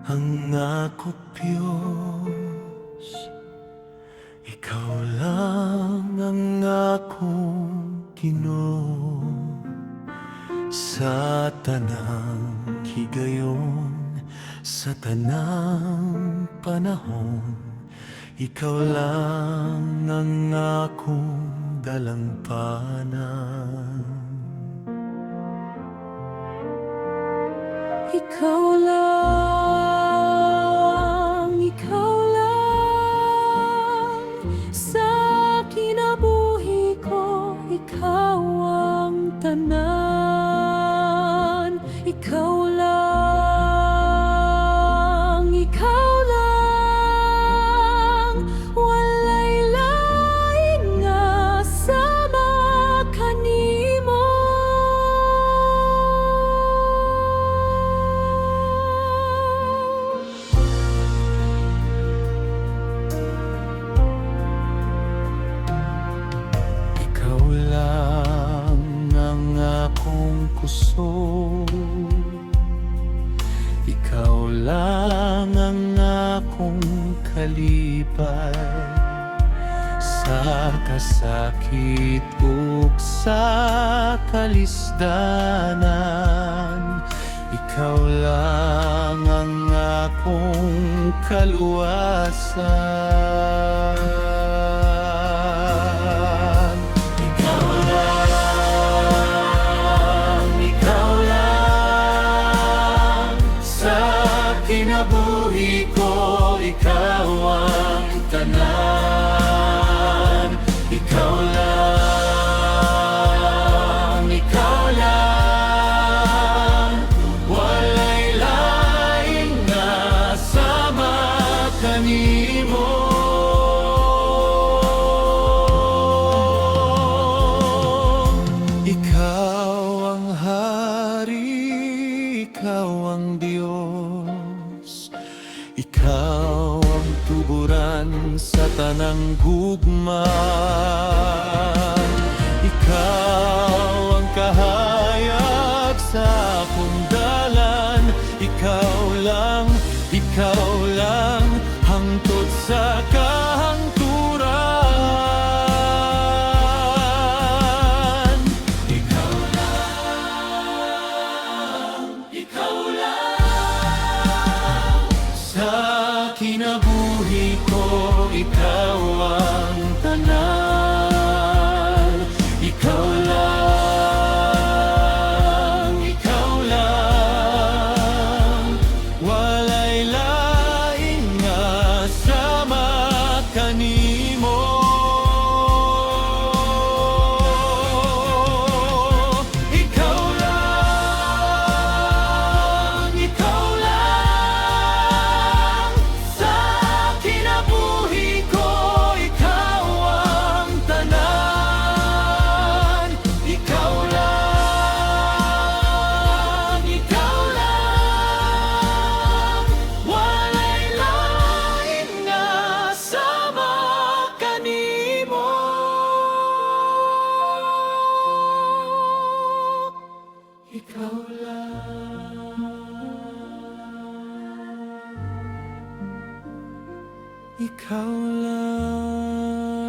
ang akop Diyos. Ikaw lang ang akong Ginoo. Sa tanang higayon, sa tanang panahon, ikaw lang ang akong dalampanan. Ikaw lang sa kinabuhi ko, ikaw ang tanan. Ikaw lang, walay lain nga sama kanimo. Ikaw lang ang akong kusog. Ikaw lang ang akong kalipay. Sa kasakit ug sa kalisdanan, ikaw lang ang akong kaluwasan. Ikaw lang sa kinabuhi ko, ikaw ang tanan. Ikaw lang, walay lain nga sama kanimo. Ikaw ang hari, ikaw ang Diyos. Ikaw ang tuburan sa tanang gugma. Ikaw ang kahayag sa akong dalan. Ikaw lang hangtod sa kahangturan. Ikaw lang sa kinabuhi ko, ikaw ang tanan. Ikaw lang, walay lain nga sama kanimo. Ikaw lang sa kinabuhi ko, ikaw ang tanan. Ikaw lang, walay lain nga sama kanimo. Ikaw lang, ikaw lang.